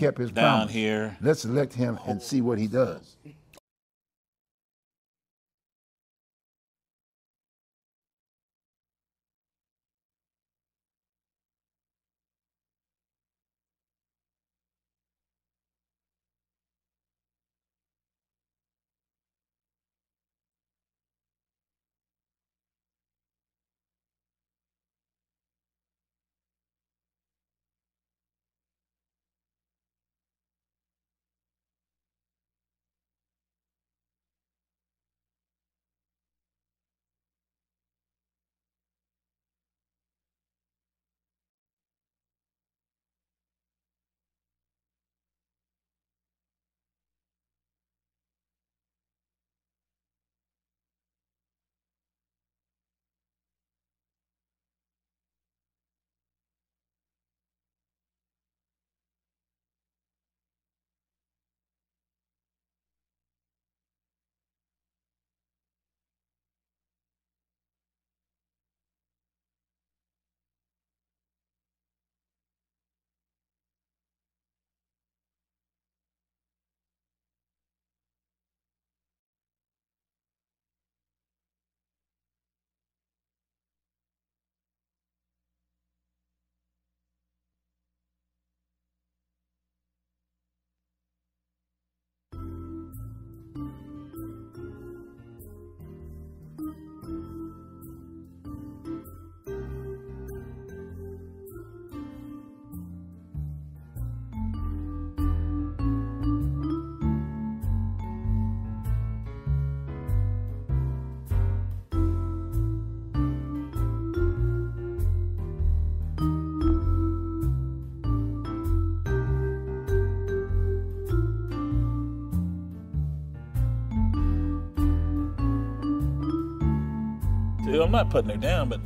kept his down promise. here. Let's elect him and see what he does. I'm not putting her down, but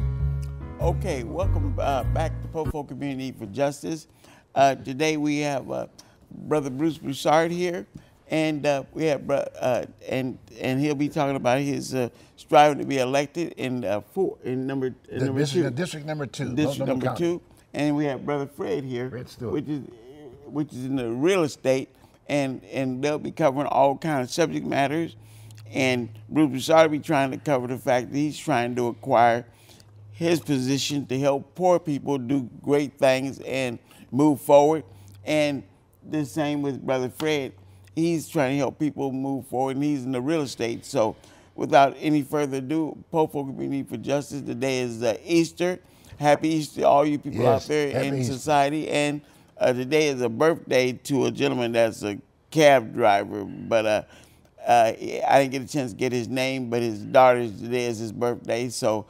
okay. Welcome back to Popo Community for Justice. Today we have Brother Bruce Broussard here, and we have and he'll be talking about his striving to be elected in number two. District number 2. District number 2, and we have Brother Fred here, which is in the real estate, and they'll be covering all kinds of subject matters. And Bruce Broussard will be trying to cover the fact that he's trying to acquire his position to help poor people do great things and move forward. And the same with Brother Fred. He's trying to help people move forward, and he's in the real estate. So without any further ado, Popo Community for Justice, today is Easter. Happy Easter to all you people out there in society. And today is a birthday to a gentleman that's a cab driver, but I didn't get a chance to get his name, but his daughter's today is his birthday, so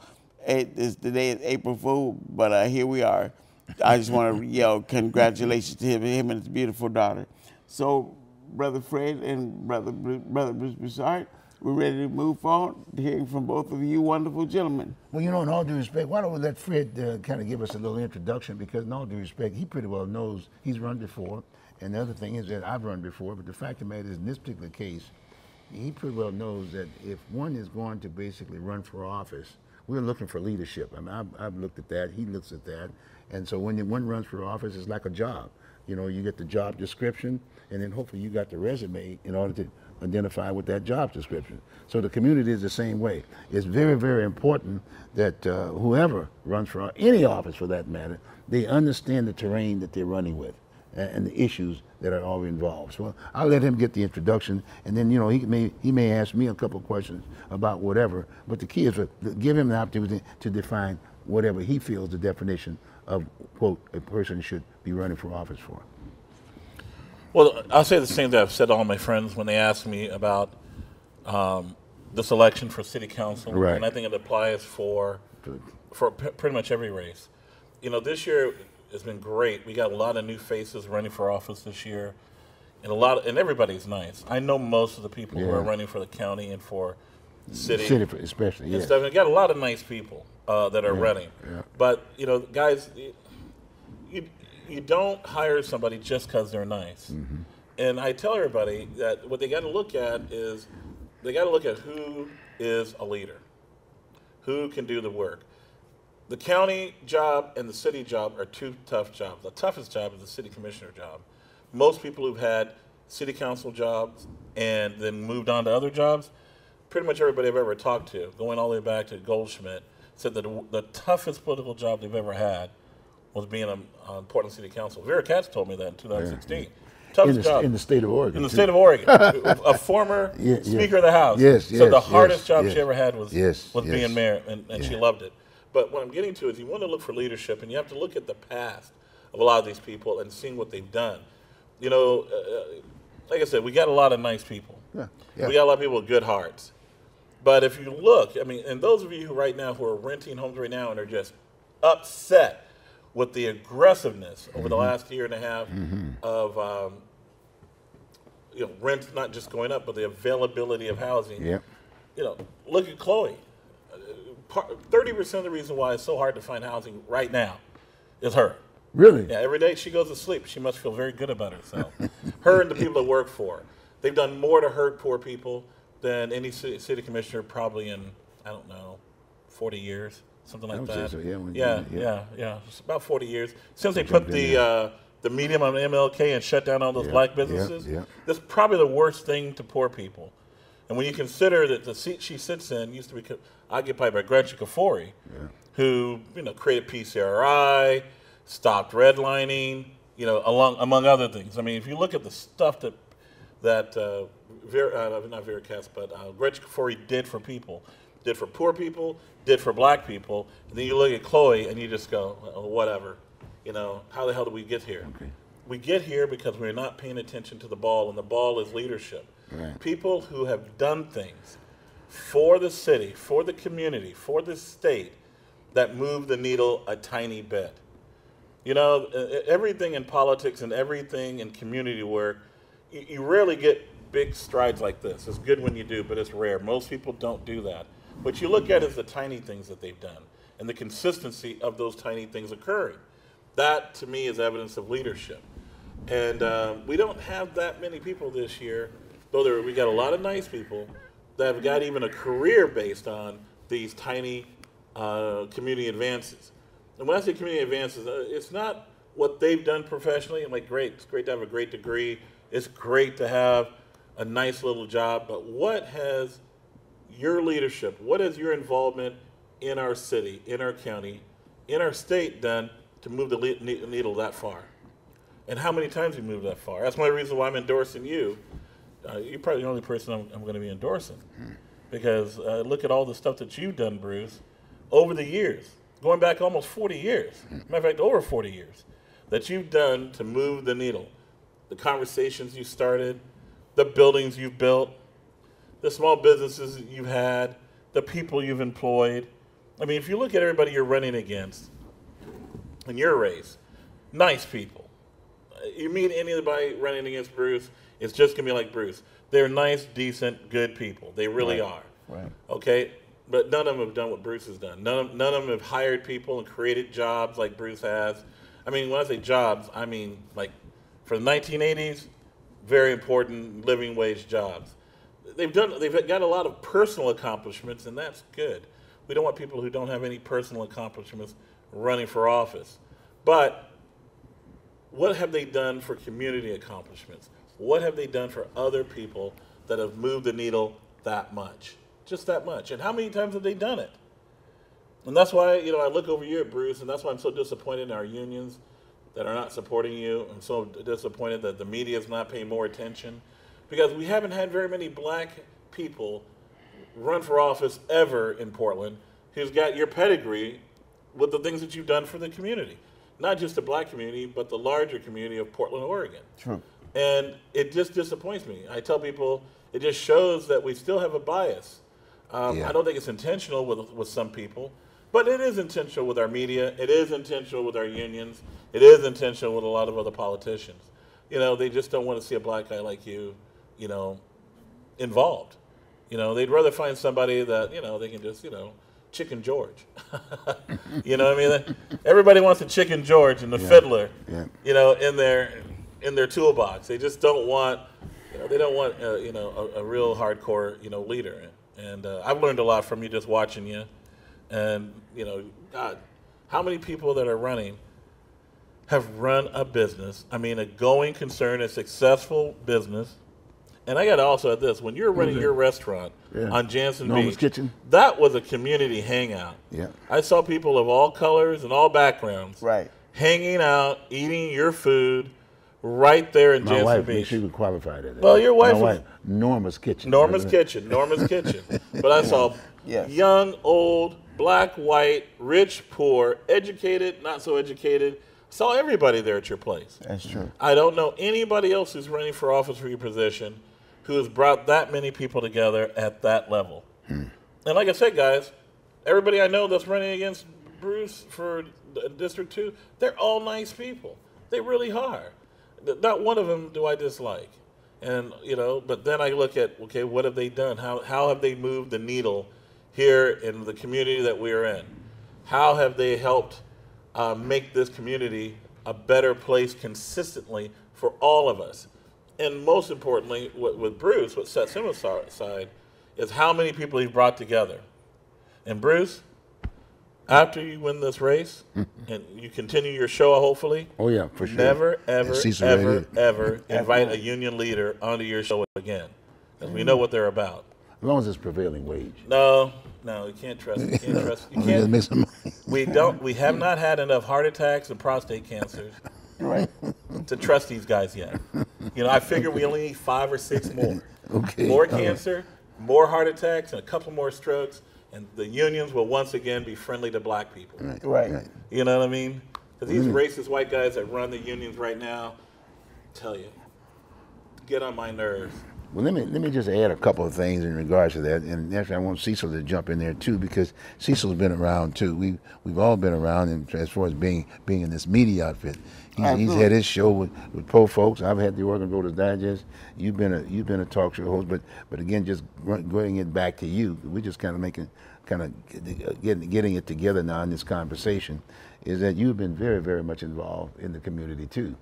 today is April Fool. But here we are. I just want to yell congratulations to him and his beautiful daughter. So, Brother Fred and Brother Bruce Broussard, we're ready to move forward, hearing from both of you wonderful gentlemen. Well, in all due respect, why don't we let Fred kind of give us a little introduction, because in all due respect, he pretty well knows he's run before, and the other thing is that I've run before, but the fact of the matter is, in this particular case, he pretty well knows that if one is going to basically run for office, we're looking for leadership. I mean, I've looked at that, he looks at that, and so when one runs for office, it's like a job. You get the job description, and then hopefully you got the resume in order to identify with that job description. So the community is the same way. It's very, very important that whoever runs for any office, for that matter, they understand the terrain that they're running with and the issues that are all involved. So I'll let him get the introduction, and then he may ask me a couple of questions about whatever. But the key is to give him the opportunity to define whatever he feels the definition of, quote, a person should be running for office for. Well, I'll say the same that I've said to all my friends when they ask me about this election for city council, right. And I think it applies for pretty much every race. This year it's been great. We got a lot of new faces running for office this year, and everybody's nice. I know most of the people who are running for the county and for the city especially, and stuff. We got a lot of nice people that are running. Yeah. But guys, you don't hire somebody just because they're nice. Mm-hmm. And I tell everybody that what they got to look at is they got to look at who is a leader, who can do the work. The county job and the city job are two tough jobs. The toughest job is the city commissioner job. most people who've had city council jobs and then moved on to other jobs, pretty much everybody I've ever talked to, going all the way back to Goldschmidt, said that the toughest political job they've ever had was being on Portland City Council. Vera Katz told me that in 2016. Yeah. Toughest job. In the state of Oregon. In the state of Oregon. A former Speaker of the House. So the hardest job she ever had was being mayor, and she loved it. But what I'm getting to is you want to look for leadership, and you have to look at the past of a lot of these people and seeing what they've done. You know, like I said, we got a lot of nice people. Yeah. We got a lot of people with good hearts. But if you look, I mean, and those of you who right now who are renting homes right now and are just upset with the aggressiveness over the last year and a half of rent not just going up, but the availability of housing. Yep. You know, look at Chloe. 30% of the reason why it's so hard to find housing right now is her. Really? Yeah, every day she goes to sleep, she must feel very good about herself. Her and the people that work for her. They've done more to hurt poor people than any city commissioner probably in, I don't know, 40 years, something like that. So, yeah. It's about 40 years. Since they put the medium on MLK and shut down all those black businesses, that's probably the worst thing to poor people. And when you consider that the seat she sits in used to be occupied by Gretchen Kafori, who created PCRI, stopped redlining, among other things. I mean, if you look at the stuff that not Vera Katz, but Gretchen Kafori did for people, did for poor people, did for black people, and then you look at Chloe and you just go, oh, whatever. How the hell did we get here? Okay. We get here because we're not paying attention to the ball, and the ball is leadership. Right. People who have done things for the city, for the community, for the state that move the needle a tiny bit. Everything in politics and everything in community work, you rarely get big strides like this. It's good when you do, but it's rare. Most people don't do that. What you look at is the tiny things that they've done and the consistency of those tiny things occurring. That, to me, is evidence of leadership. And we don't have that many people this year, though we got a lot of nice people that have got even a career based on these tiny community advances. And when I say community advances, it's not what they've done professionally. I'm like, great, it's great to have a great degree. It's great to have a nice little job. But what has your leadership, what has your involvement in our city, in our county, in our state done to move the needle that far? And how many times you moved that far? That's one of the reasons why I'm endorsing you. You're probably the only person I'm going to be endorsing. Because look at all the stuff that you've done, Bruce, over the years. Going back almost 40 years, matter of fact, over 40 years, that you've done to move the needle. The conversations you started, the buildings you've built, the small businesses you've had, the people you've employed. I mean, if you look at everybody you're running against in your race, nice people. You meet anybody running against Bruce, it's just going to be like Bruce. They're nice, decent, good people. They really are. Right. Okay? But none of them have done what Bruce has done. None of them have hired people and created jobs like Bruce has. I mean, when I say jobs, I mean like for the 1980s, very important living wage jobs. They've got a lot of personal accomplishments, and that's good. We don't want people who don't have any personal accomplishments running for office. But what have they done for community accomplishments? What have they done for other people that have moved the needle that much? Just that much. And how many times have they done it? And that's why, I look over you at Bruce, and that's why I'm so disappointed in our unions that are not supporting you. I'm so disappointed that the media is not paying more attention, because we haven't had very many black people run for office ever in Portland who's got your pedigree with the things that you've done for the community. Not just the black community, but the larger community of Portland, Oregon. True. And it just disappoints me. I tell people it just shows that we still have a bias. I don't think it's intentional with some people, but it is intentional with our media. It is intentional with our unions. It is intentional with a lot of other politicians. They just don't want to see a black guy like you, involved. They'd rather find somebody that, they can just, Chicken George. Everybody wants a Chicken George and the fiddler, in their toolbox. They just don't want, they don't want, a real hardcore, leader. And I've learned a lot from you just watching you. And, God, how many people that are running have run a business. I mean, a going concern, a successful business. And I got to also add this: when you're running your restaurant on Jansen Norma's Beach, Kitchen. that was a community hangout. Yeah. I saw people of all colors and all backgrounds, Right, hanging out, eating your food, right there in My Jansen wife, Beach. she was qualified at that. Well, your wife My was- wife, Norma's Kitchen. Norma's Kitchen, Norma's Kitchen. But I saw Yes. young, old, black, white, rich, poor, educated, not so educated. Saw everybody there at your place. that's true. I don't know anybody else who's running for office for your position who has brought that many people together at that level. And like I said, guys, everybody I know that's running against Bruce for District 2, they're all nice people. They really are. Not one of them do I dislike. And, you know, but then I look at, okay, what have they done? How have they moved the needle here in the community that we are in? How have they helped make this community a better place consistently for all of us? And most importantly, with Bruce, what sets him aside is how many people he's brought together. And Bruce, after you win this race and you continue your show, hopefully, Oh yeah, for sure. never, ever, Cecil ever, right here. ever invite a union leader onto your show again. Because we know what they're about. As long as it's prevailing wage. No, you can't trust. You can't trust. You Let me just can't. make some money. We have not had enough heart attacks and prostate cancers Right. to trust these guys yet. You know, I figure we only need 5 or 6 more. Okay. More all right. cancer, more heart attacks, and a couple more strokes, and the unions will once again be friendly to black people. Right. You know what I mean? Because these racist white guys that run the unions right now, tell you, get on my nerves. Well, let me just add a couple of things in regards to that, and actually I want Cecil to jump in there too, because Cecil's been around too. We've all been around, and as far as being in this media outfit, he's had his show with Pro Folks. I've had the Oregon Voters Digest. You've been a talk show host, but again, just going it back to you, we're just kind of getting it together now in this conversation. Is that you've been very, very much involved in the community too.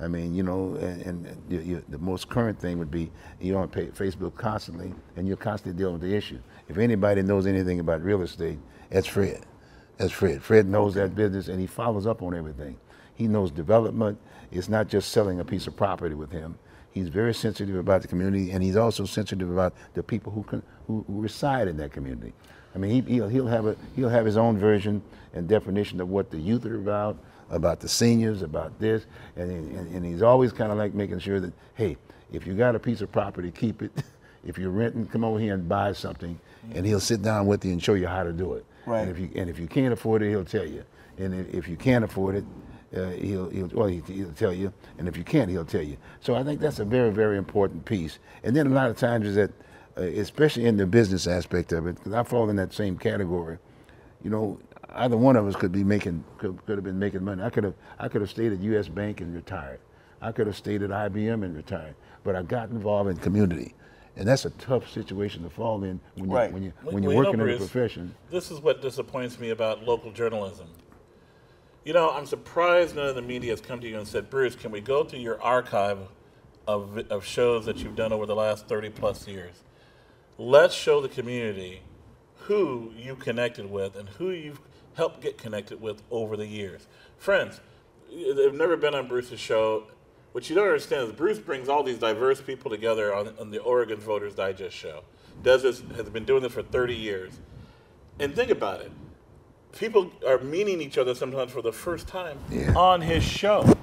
I mean, you know, and the most current thing would be you're on Facebook constantly, and you're constantly dealing with the issue. If anybody knows anything about real estate, that's Fred. That's Fred. Fred knows that business, and he follows up on everything. He knows development. It's not just selling a piece of property with him. He's very sensitive about the community, and he's also sensitive about the people who reside in that community. I mean, he'll have his own version and definition of what the youth are about the seniors, about this, and he's always kind of like making sure that, hey, if you got a piece of property, keep it. If you're renting, come over here and buy something, and he'll sit down with you and show you how to do it. Right. And if you can't afford it, he'll tell you. And if you can't afford it, he'll tell you. And if you can't, he'll tell you. So I think that's a very, very important piece. And then a lot of times is that, especially in the business aspect of it, because I fall in that same category. You know, either one of us could have been making money. I could have stayed at U.S. Bank and retired. I could have stayed at IBM and retired. But I got involved in community, and that's a tough situation to fall in when you're working in a profession. This is what disappoints me about local journalism. You know, I'm surprised none of the media has come to you and said, Bruce, can we go through your archive of shows that you've done over the last 30 plus years? Let's show the community who you connected with and who you've helped get connected with over the years. Friends, they've never been on Bruce's show. What you don't understand is Bruce brings all these diverse people together on the Oregon Voters Digest show. Has been doing this for 30 years. And think about it. People are meeting each other sometimes for the first time on his show.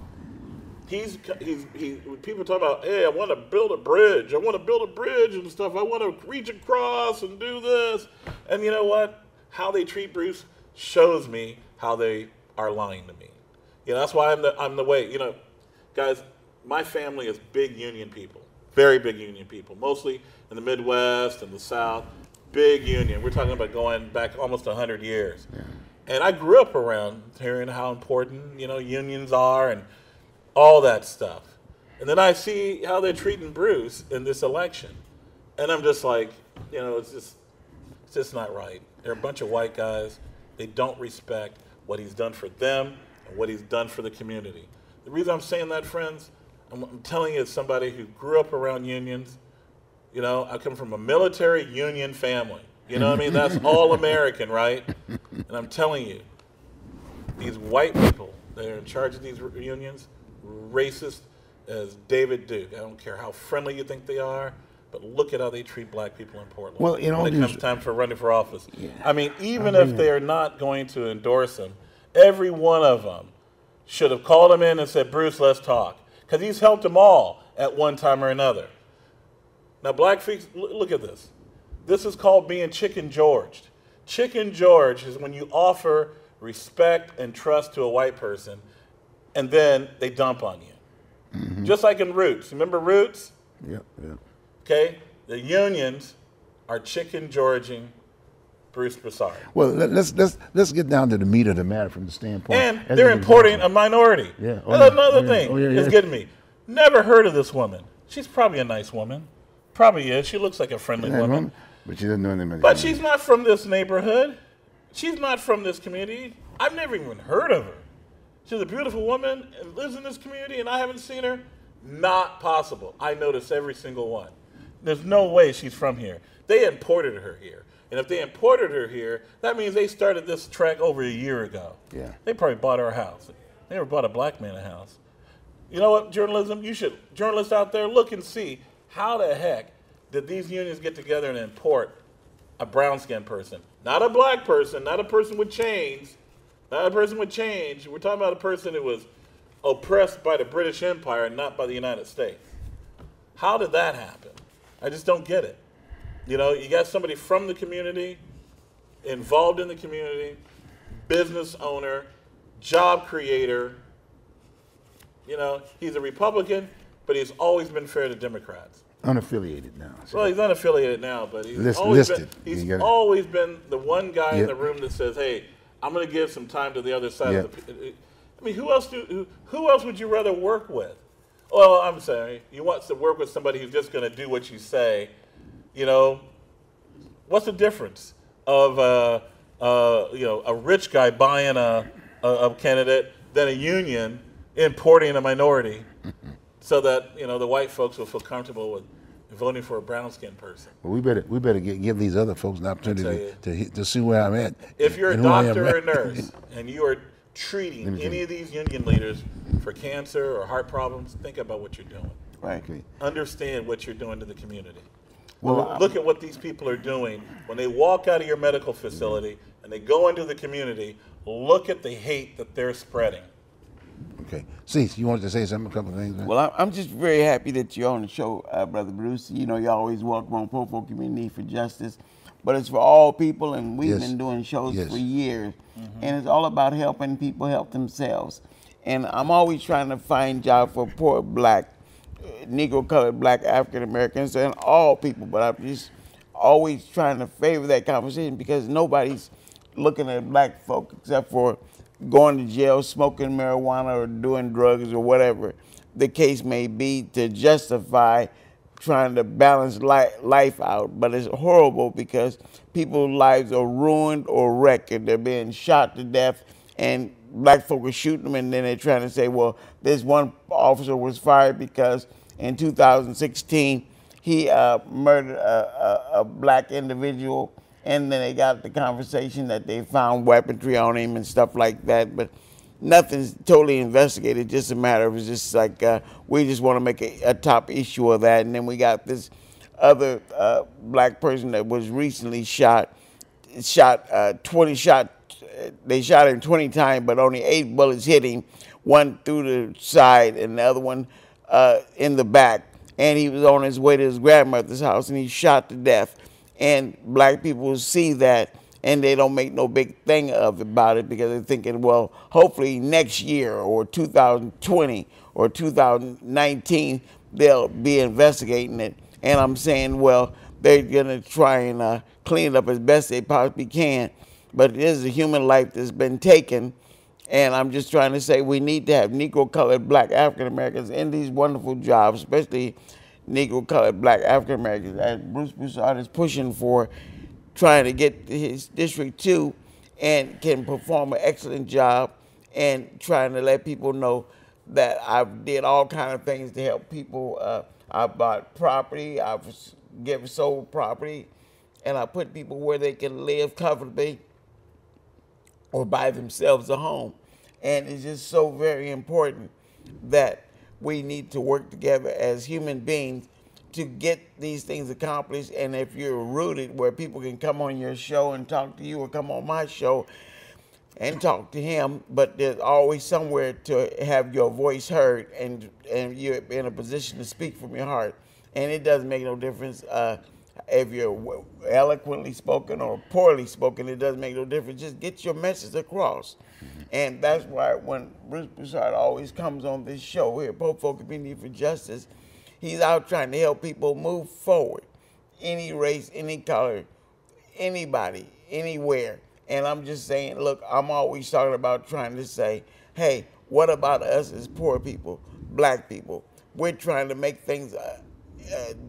People talk about, hey, I want to build a bridge. I want to build a bridge and stuff. I want to reach across and do this. And you know what? How they treat Bruce shows me how they are lying to me. You know, that's why I'm the way. You know, guys, my family is big union people, very big union people, mostly in the Midwest and the South. Big union. We're talking about going back almost 100 years. Yeah. And I grew up around hearing how important, you know, unions are and all that stuff. And then I see how they're treating Bruce in this election. And I'm just like, you know, it's just not right. They're a bunch of white guys. They don't respect what he's done for them and what he's done for the community. The reason I'm saying that, friends, I'm telling you as somebody who grew up around unions. You know, I come from a military union family. You know what I mean? That's all American, right? And I'm telling you, these white people they're in charge of these unions, racist as David Duke. I don't care how friendly you think they are, but look at how they treat black people in Portland well, you know, when it comes time for running for office. Yeah. I mean, even if they're not going to endorse him, every one of them should have called him in and said, Bruce, let's talk. Because he's helped them all at one time or another. Now, black folks, look at this. This is called being Chicken Georged. Chicken George is when you offer respect and trust to a white person, and then they dump on you. Mm-hmm. Just like in Roots. Remember Roots? Yep, yep. Okay? The unions are Chicken Georging Bruce Broussard. Well, let's get down to the meat of the matter from the standpoint. And they're importing a minority. Yeah. That's another thing is getting me. Never heard of this woman. She's probably a nice woman. Probably is. She looks like a friendly woman. But she doesn't know anything. But she's not from this neighborhood. She's not from this community. I've never even heard of her. She's a beautiful woman and lives in this community, and I haven't seen her. Not possible. I notice every single one. There's no way she's from here. They imported her here. And if they imported her here, that means they started this track over a year ago. Yeah. They probably bought her house. They never bought a black man a house. You know what, journalism? Journalists out there, look and see how the heck did these unions get together and import a brown-skinned person? Not a black person, not a person with chains, not a person with change. We're talking about a person that was oppressed by the British Empire and not by the United States. How did that happen? I just don't get it. You know, you got somebody from the community, involved in the community, business owner, job creator. You know, he's a Republican, but he's always been fair to Democrats. Unaffiliated now. So. Well, he's unaffiliated now, but he's always been the one guy in the room that says, "Hey, I'm going to give some time to the other side of the." I mean, who else would you rather work with? Well, I'm saying you want to work with somebody who's just going to do what you say. You know, what's the difference of a rich guy buying a candidate than a union importing a minority, so that the white folks will feel comfortable with voting for a brown-skinned person? Well, we better give these other folks an opportunity to see where I'm at. If you're a doctor or a nurse and you are treating any of these union leaders for cancer or heart problems, think about what you're doing. Right. Okay. Understand what you're doing to the community. Well, look at what these people are doing when they walk out of your medical facility and they go into the community. Look at the hate that they're spreading. Okay. Cecil, you wanted to say something, a couple of things, man? Well, I'm just very happy that you're on the show, Brother Bruce. You know, you always welcome on Popo Community for Justice. But it's for all people, and we've been doing shows for years. Mm-hmm. And it's all about helping people help themselves. And I'm always trying to find jobs for poor black, Negro, colored, black, African Americans, and all people. But I'm just always trying to favor that conversation because nobody's looking at black folk except for going to jail, smoking marijuana, or doing drugs, or whatever the case may be, to justify trying to balance life out. But it's horrible because people's lives are ruined or wrecked, and they're being shot to death, and black folk are shooting them, and then they're trying to say, well, this one officer was fired because in 2016 he murdered a black individual. And then they got the conversation that they found weaponry on him and stuff like that. But nothing's totally investigated. Just a matter of, it's just like we just want to make a top issue of that. And then we got this other black person that was recently shot 20 shots. They shot him 20 times, but only 8 bullets hit him. One through the side and the other one in the back. And he was on his way to his grandmother's house, and he shot to death. And black people see that, and they don't make no big thing about it because they're thinking, well, hopefully next year or 2020 or 2019, they'll be investigating it. And I'm saying, well, they're going to try and clean it up as best they possibly can. But it is a human life that's been taken. And I'm just trying to say we need to have Negro, colored, black, African Americans in these wonderful jobs, especially Negro, colored, black, African Americans, as Bruce Broussard is pushing for, trying to get his District 2 and can perform an excellent job, and trying to let people know that I've did all kind of things to help people. I bought property, I've sold property, and I put people where they can live comfortably or buy themselves a home. And it's just so very important that we need to work together as human beings to get these things accomplished. And if you're rooted where people can come on your show and talk to you, or come on my show and talk to him, but there's always somewhere to have your voice heard, and you're in a position to speak from your heart. And it doesn't make no difference if you're eloquently spoken or poorly spoken. It doesn't make no difference. Just get your message across. And that's why when Bruce Broussard always comes on this show here, Pope for Community for Justice, he's out trying to help people move forward. Any race, any color, anybody, anywhere. And I'm just saying, look, I'm always talking about trying to say, hey, what about us as poor people, black people? We're trying to make things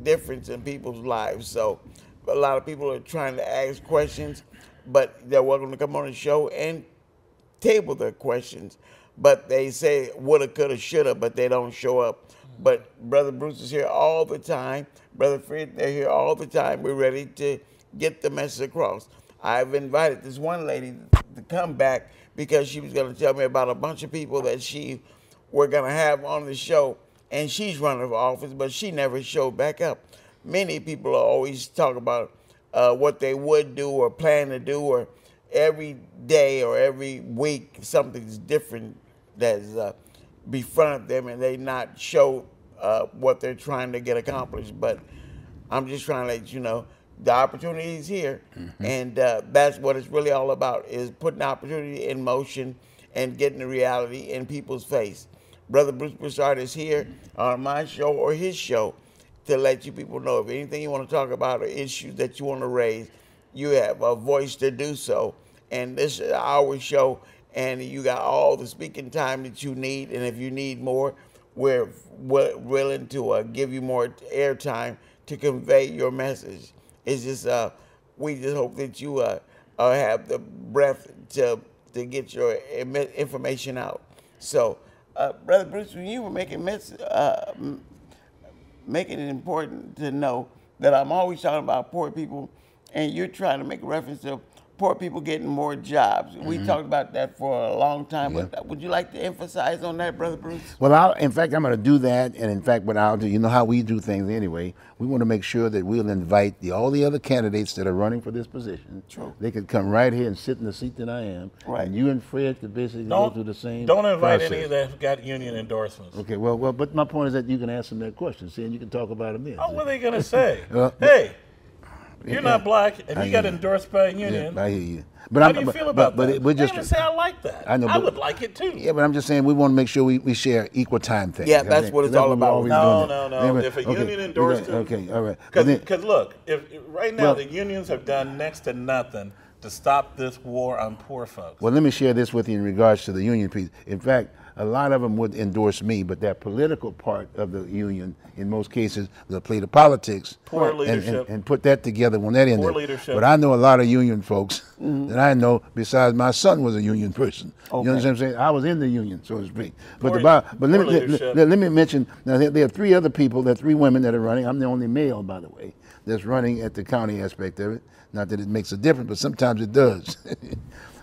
difference in people's lives. So a lot of people are trying to ask questions, but they're welcome to come on the show and table their questions. But they say woulda, coulda, shoulda, but they don't show up. But Brother Bruce is here all the time. Brother Fred, they're here all the time. We're ready to get the message across. I've invited this one lady to come back because she was going to tell me about a bunch of people that she were going to have on the show, and she's running for office, but she never showed back up. Many people always talk about what they would do or plan to do, or every day or every week something's different that's befront them, and they not show what they're trying to get accomplished. But I'm just trying to let you know the opportunity is here, and that's what it's really all about, is putting opportunity in motion and getting the reality in people's face. Brother Bruce Broussard is here on my show or his show to let you people know if anything you want to talk about or issues that you want to raise, you have a voice to do so. And this is our show, and you got all the speaking time that you need. And if you need more, we're willing to give you more airtime to convey your message. It's just we just hope that you have the breath to get your information out. So, Brother Bruce, when you were making it important to know that I'm always talking about poor people, and you're trying to make a reference to poor people getting more jobs. We talked about that for a long time, but would you like to emphasize on that, Brother Bruce? Well, in fact, I'm going to do that, and in fact, what I'll do, you know how we do things anyway, we want to make sure that we'll invite all the other candidates that are running for this position. True. They could come right here and sit in the seat that I am, and you and Fred could basically go through the same Don't invite process. any that have got union endorsements. Okay, well, but my point is that you can ask them that question, see, and you can talk about them then. Oh, what are they going to say? Hey, you're not black, and you got endorsed by a union. Yeah, I hear you. But how do you feel about that? We're just going to say I like that. I know. I would like it too. Yeah, but I'm just saying we want to make sure we share equal time things. Yeah, that's what it's all about. No. If a union endorsed it, okay, all right. Because look, if right now the unions have done next to nothing to stop this war on poor folks. Well, let me share this with you in regards to the union piece. In fact, a lot of them would endorse me, but that political part of the union, in most cases, they'll play the politics Poor leadership. and put that together when that ended. Poor leadership. But I know a lot of union folks that I know, besides my son was a union person. You understand what I'm saying? I was in the union, so to speak. But let me mention, now there are three other people, there are three women that are running. I'm the only male, by the way, that's running at the county aspect of it. Not that it makes a difference, but sometimes it does.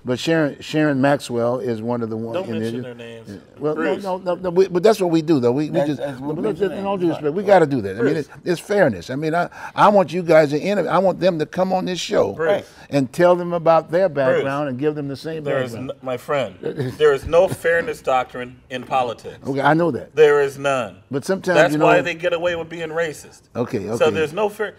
But Sharon Maxwell is one of the ones. Don't mention their names. Well, no, but that's what we do, though. We just, in all due respect, we got to do that. I mean, it's fairness. I mean, I want you guys to interview. I want them to come on this show and tell them about their background and give them the same background. My friend, there is no fairness doctrine in politics. Okay, I know that. There is none. But sometimes that's why they get away with being racist. Okay. So there's no fair.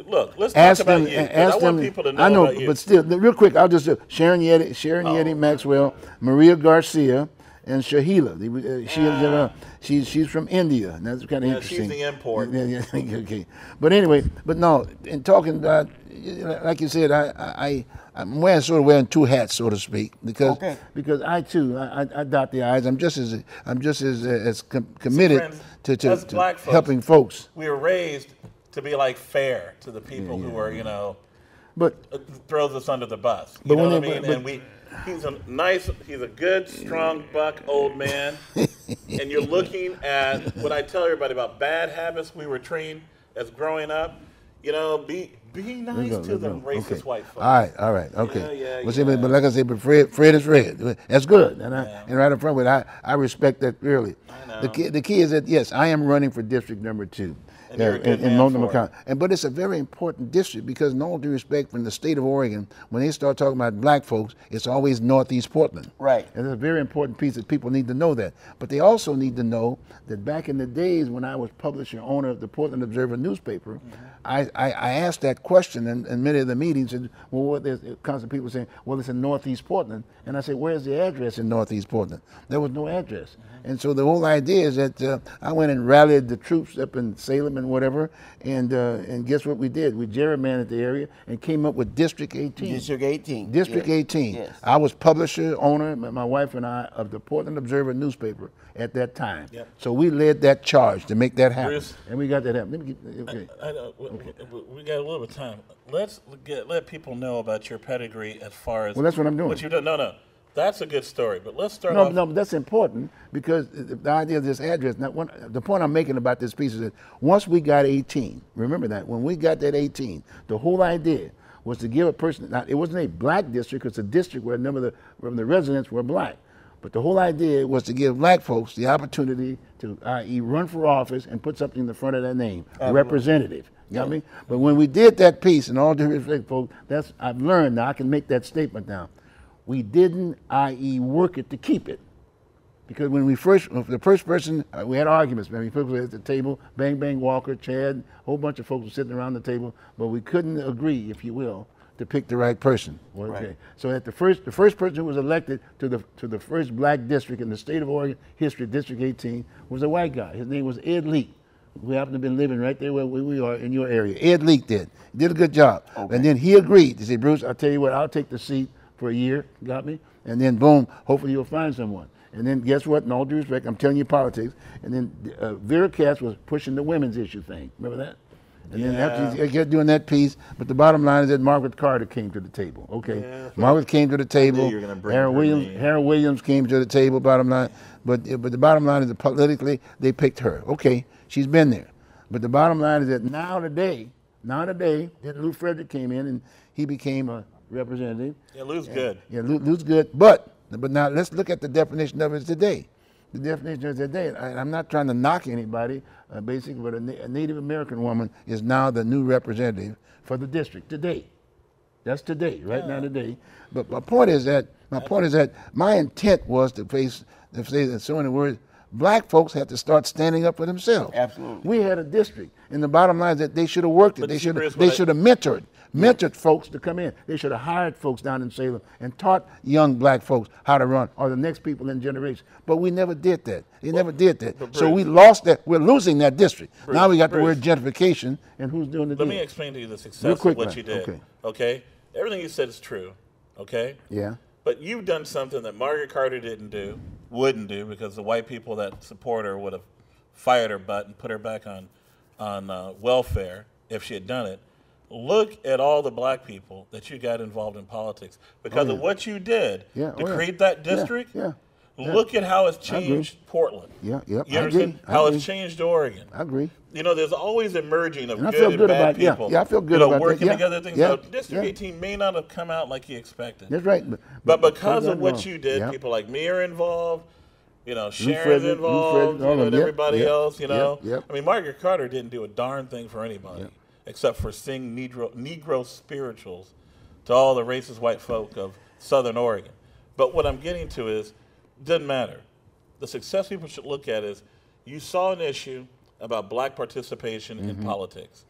Look, let's talk about you. I want people to know about you. But still, real quick, I'll just do Sharon Yeti Maxwell, Maria Garcia, and Shahila. She's from India, and that's kind of interesting. She's the import. Okay. But anyway, no, in talking about, like you said, I'm wearing two hats, so to speak, because I too, I dot the I's. I'm just as committed to helping folks. We were raised to be like fair to the people who are, but throws us under the bus. You know what I mean? He's a good, strong, buck old man. And you're looking at what I tell everybody about bad habits we were trained as growing up. Be Be nice to them racist white folks. All right, okay. Yeah. But like I said, but Fred is Fred. That's good, and right in front of it, I respect that really. I know. The key is that yes, I am running for district number 2. And you're a good in man Multnomah for it. County. But it's a very important district because, in all due respect, from the state of Oregon, when they start talking about black folks, it's always Northeast Portland. Right. And it's a very important piece that people need to know that. But they also need to know that back in the days when I was publisher owner of the Portland Observer newspaper, I asked that question in many of the meetings. And well, there's constant people saying, well, it's in Northeast Portland. And I said, where's the address in Northeast Portland? There was no address. And so the whole idea is that I went and rallied the troops up in Salem and whatever, and guess what we did? We gerrymandered the area and came up with District 18. District 18. District 18. Yes. I was publisher, owner, my wife and I, of the Portland Observer newspaper at that time. Yep. So we led that charge to make that happen. Bruce, and we got that happen. Let me get, okay. I know, we got a little bit of time. Let's let people know about your pedigree as far as Well, that's what I'm doing. What you done? No. That's a good story, but let's start No, off. no, but that's important because the idea of this address. Now, the point I'm making about this piece is that once we got 18, remember that when we got that 18, the whole idea was to give a person. Now, it wasn't a black district; it's a district where a number of the residents were black. But the whole idea was to give black folks the opportunity to, i.e., run for office and put something in the front of their name, representative. You got me? But when we did that piece, and all due respect, folks, I've learned now. I can make that statement now. We didn't, i.e., work it to keep it. Because when the first person, we had arguments. I mean, people were at the table, Bang Bang Walker, Chad, a whole bunch of folks were sitting around the table, but we couldn't agree, if you will, to pick the right person. Okay. Right. So at the first person who was elected to the first black district in the state of Oregon history, District 18, was a white guy. His name was Ed Leak, who happened to have been living right there where we are in your area. Ed Leak did. He did a good job. Okay. And then he agreed. He said, Bruce, I'll tell you what, I'll take the seat for a year, got me? And then boom, hopefully you'll find someone. And then guess what, in all due respect, I'm telling you politics, and then Vera Katz was pushing the women's issue thing, remember that? And then after he kept doing that piece, but the bottom line is that Margaret Carter came to the table, okay? Yeah, Margaret came to the table, Harold Williams came to the table, bottom line, but the bottom line is that politically, they picked her. Okay, she's been there. But the bottom line is that now today, then Lou Frederick came in and he became a representative. Yeah, Lou's good. Yeah, Lou's good. But now let's look at the definition of it today. The definition of today, I'm not trying to knock anybody, basically, but a Native American woman is now the new representative for the district today. That's today, right now today. But my point is that my intent was to say in so many words, black folks have to start standing up for themselves. Absolutely. We had a district, and the bottom line is that they should have worked it. They should have mentored folks to come in. They should have hired folks down in Salem and taught young black folks how to run, or the next people in generation. But we never did that. They never did that. So we lost that. We're losing that district. Now we got the word gentrification, and who's doing the deal? Let me explain to you the success of what you did. Okay. Everything you said is true. Okay. Yeah. But you've done something that Margaret Carter wouldn't do, because the white people that support her would have fired her butt and put her back on welfare if she had done it. Look at all the black people that you got involved in politics because of what you did to create that district. Look at how it's changed Portland. You understand how it's changed Oregon. I agree. You know, there's always a merging of and good and bad people. I feel good about working that. together. Things. So District 18 may not have come out like you expected. That's right. But because of what you did, people like me are involved. You know, Sharon's involved. And everybody else. You know, I mean, Margaret Carter didn't do a darn thing for anybody except for sing Negro spirituals to all the racist white folk of Southern Oregon. But what I'm getting to is, doesn't matter. The success people should look at is, you saw an issue about black participation in politics,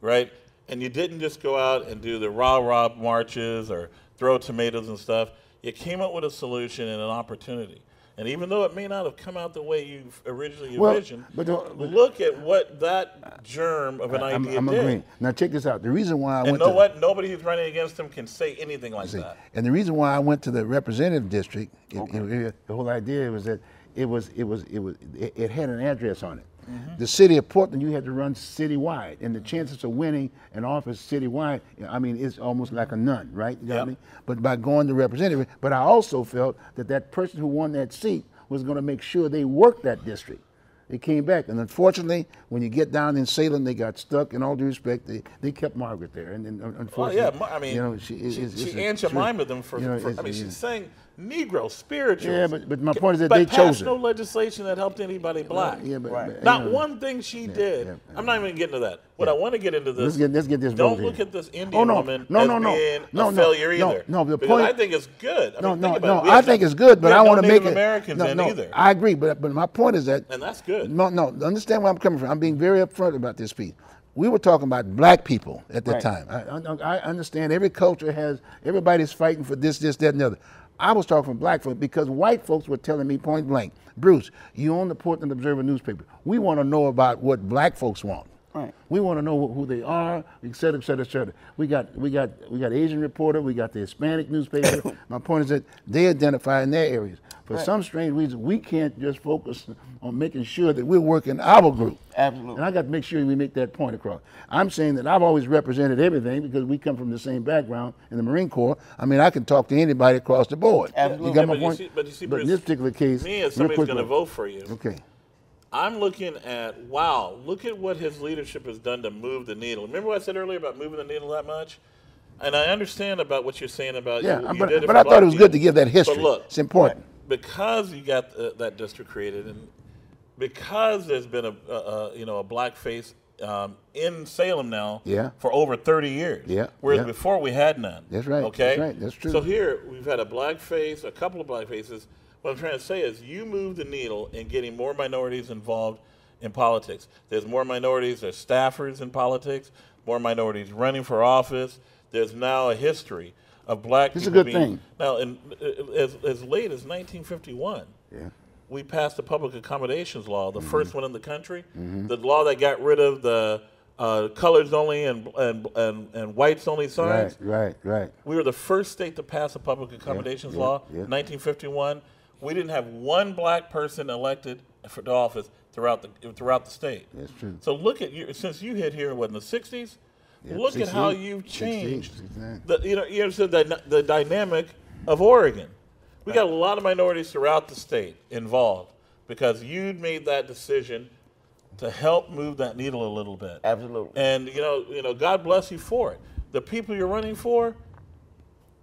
right? And you didn't just go out and do the rah-rah marches or throw tomatoes and stuff. You came up with a solution and an opportunity. And even though it may not have come out the way you originally envisioned, but look at what that germ of an idea I'm did. agreeing. Now check this out. The reason why I went to... what? Nobody who's running against him can say anything like that. And the reason why I went to the representative district, the whole idea was that it had an address on it. The city of Portland, you had to run citywide, and the chances of winning an office citywide, I mean, it's almost like a none, right? You got me? But by going to representative, but I also felt that person who won that seat was going to make sure they worked that district. It came back, and unfortunately, when you get down in Salem, they got stuck. In all due respect, they kept Margaret there, and unfortunately, I mean, you know, she Aunt Jemima them for. I mean, she's saying Negro spirituals. Yeah, but my point is that they chose passed it. no legislation that helped anybody black. Yeah, but not one thing she did. I'm not even getting to that. What I want to get into this. Let's get this. Don't look at this Indian woman as being a failure either. No, the because point. I think it's good. I mean, I think it's good, but I want to make it. Americans either. I agree, but my point is that. And that's good. No, understand where I'm coming from. I'm being very upfront about this piece. We were talking about black people at that time. I understand every culture has, everybody's fighting for this, that, and the other. I was talking from black folks because white folks were telling me point blank, Bruce, you own the Portland Observer newspaper. We want to know about what black folks want. Right. We want to know who they are, et cetera, et cetera, et cetera. We got Asian Reporter, we got the Hispanic newspaper. My point is that they identify in their areas. For some strange reason, we can't just focus on making sure that we're working our group. Absolutely. And I got to make sure we make that point across. I'm saying that I've always represented everything because we come from the same background in the Marine Corps. I mean, I can talk to anybody across the board. Absolutely. You got my point? But you see, but in this particular case, me as somebody's going to vote for you. Okay. I'm looking at, wow, look at what his leadership has done to move the needle. Remember what I said earlier about moving the needle that much? And I understand about what you're saying about yeah, you but did it I thought it was people. good to give that history. But look, it's important. Because you got that district created, and because there's been a black face in Salem now for over 30 years. Yeah. Whereas before we had none. That's right. Okay. That's right. That's true. So here we've had a black face, a couple of black faces. What I'm trying to say is you move the needle in getting more minorities involved in politics. There's more minorities, there's staffers in politics, more minorities running for office. There's now a history of black people. It's a good thing. Now, as late as 1951, we passed the Public Accommodations Law, the first one in the country, the law that got rid of the colors only and whites only signs. Right. We were the first state to pass a Public Accommodations Law, 1951. We didn't have one black person elected for the office throughout the state. That's true. So look at you, since you hit here, what, in the 60s? Look at how you've changed. 68. You understand the dynamic of Oregon. We got a lot of minorities throughout the state involved because you made that decision to help move that needle a little bit. Absolutely. And you know, God bless you for it. The people you're running for,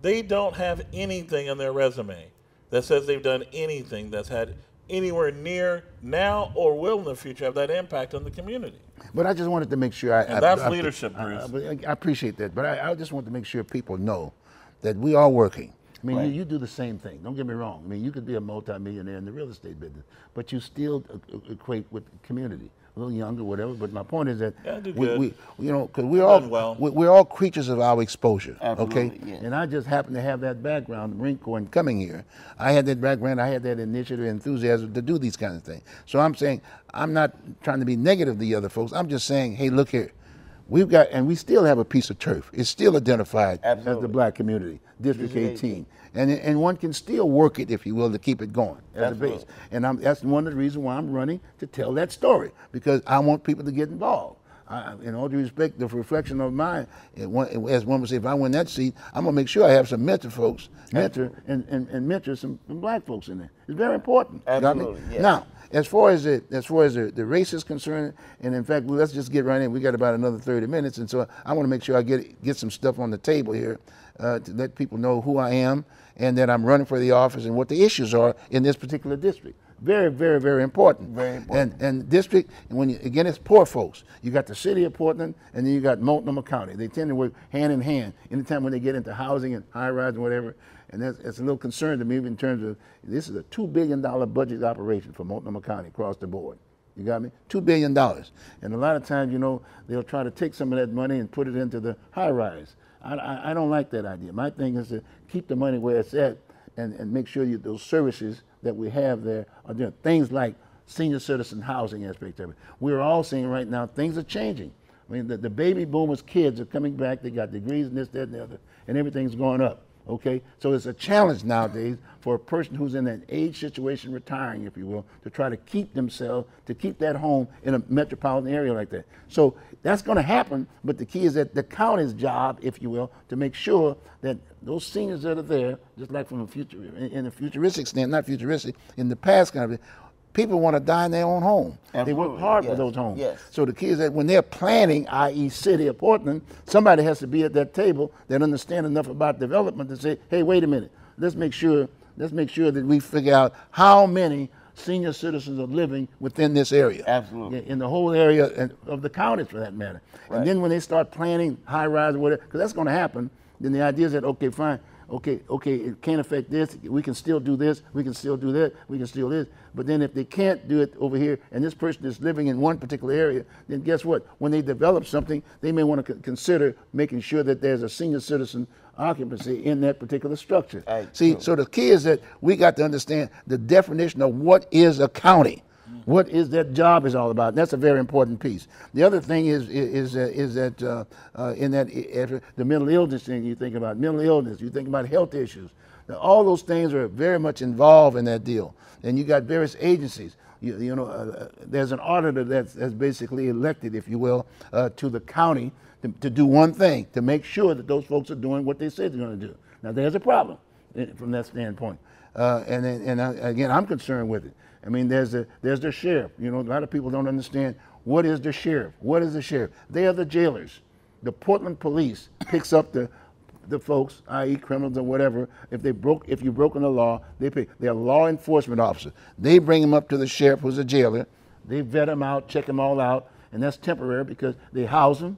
they don't have anything on their resume that says they've done anything that's had anywhere near now or will in the future have that impact on the community. But I just wanted to make sure that's leadership, Bruce. I appreciate that, but I just want to make sure people know that we are working. I mean, you do the same thing. Don't get me wrong. I mean, you could be a multimillionaire in the real estate business, but you still equate with community. A little younger, whatever. But my point is that we you know, because we're all creatures of our exposure. Absolutely, okay. Yeah. And I just happen to have that background, the Marine Corps, and coming here, I had that background. I had that initiative, enthusiasm to do these kinds of things. So I'm saying I'm not trying to be negative to the other folks. I'm just saying, hey, look here. We've got, and we still have a piece of turf. It's still identified as the black community, District 18. And one can still work it, if you will, to keep it going as a base. And that's one of the reasons why I'm running, to tell that story, because I want people to get involved. In all due respect, the reflection of mine, as one would say, if I win that seat, I'm going to make sure I have some mentor folks, mentor some black folks in there. It's very important. Absolutely. Yes. Now, as far as the race is concerned, and in fact, let's just get right in. We got about another 30 minutes, and so I want to make sure I get some stuff on the table here to let people know who I am and that I'm running for the office and what the issues are in this particular district. Very, very, very important. Very important. And district, and again, it's poor folks. You got the city of Portland, and then you got Multnomah County. They tend to work hand in hand anytime when they get into housing and high rise and whatever. And that's a little concern to me in terms of, this is a $2 billion budget operation for Multnomah County across the board. You got me? $2 billion. And a lot of times, you know, they'll try to take some of that money and put it into the high rise. I don't like that idea. My thing is to keep the money where it's at and make sure those services that we have there are doing things like senior citizen housing aspect of it. We're all seeing right now things are changing. I mean, the baby boomers' kids are coming back. They got degrees in this, that, and the other, and everything's going up. Okay, so it's a challenge nowadays for a person who's in an age situation, retiring, if you will, to try to keep themselves, to keep that home in a metropolitan area like that. So that's going to happen, but the key is that the county's job, if you will, to make sure that those seniors that are there, just like from a futuristic stand, not futuristic, in the past kind of, People want to die in their own home. Absolutely. They work hard for those homes. Yes. So the kids, that when they're planning, i.e. city or Portland, somebody has to be at that table that understand enough about development to say, hey, wait a minute, let's make sure that we figure out how many senior citizens are living within this area. Absolutely. In the whole area of the county, for that matter. Right. And then when they start planning high-rise or whatever, because that's going to happen, then the idea is that, okay, fine, okay, it can't affect this, we can still do this, we can still do that, we can still do this. But then if they can't do it over here, and this person is living in one particular area, then guess what? When they develop something, they may want to consider making sure that there's a senior citizen occupancy in that particular structure. See, so the key is that we got to understand the definition of what is a county. What is that job is all about. That's a very important piece. The other thing is that in that the mental illness thing, you think about mental illness, you think about health issues. Now, all those things are very much involved in that deal. And you got various agencies. There's an auditor that's basically elected, if you will, to the county to do one thing, to make sure that those folks are doing what they say they're going to do. Now, there's a problem from that standpoint. Again, I'm concerned with it. I mean, there's the sheriff. A lot of people don't understand what is the sheriff. What is the sheriff? They are the jailers. The Portland police picks up the folks, i.e. criminals or whatever. If you've broken the law, they're law enforcement officers. They bring them up to the sheriff, who's a jailer. They vet them out, check them all out, and that's temporary because they house them,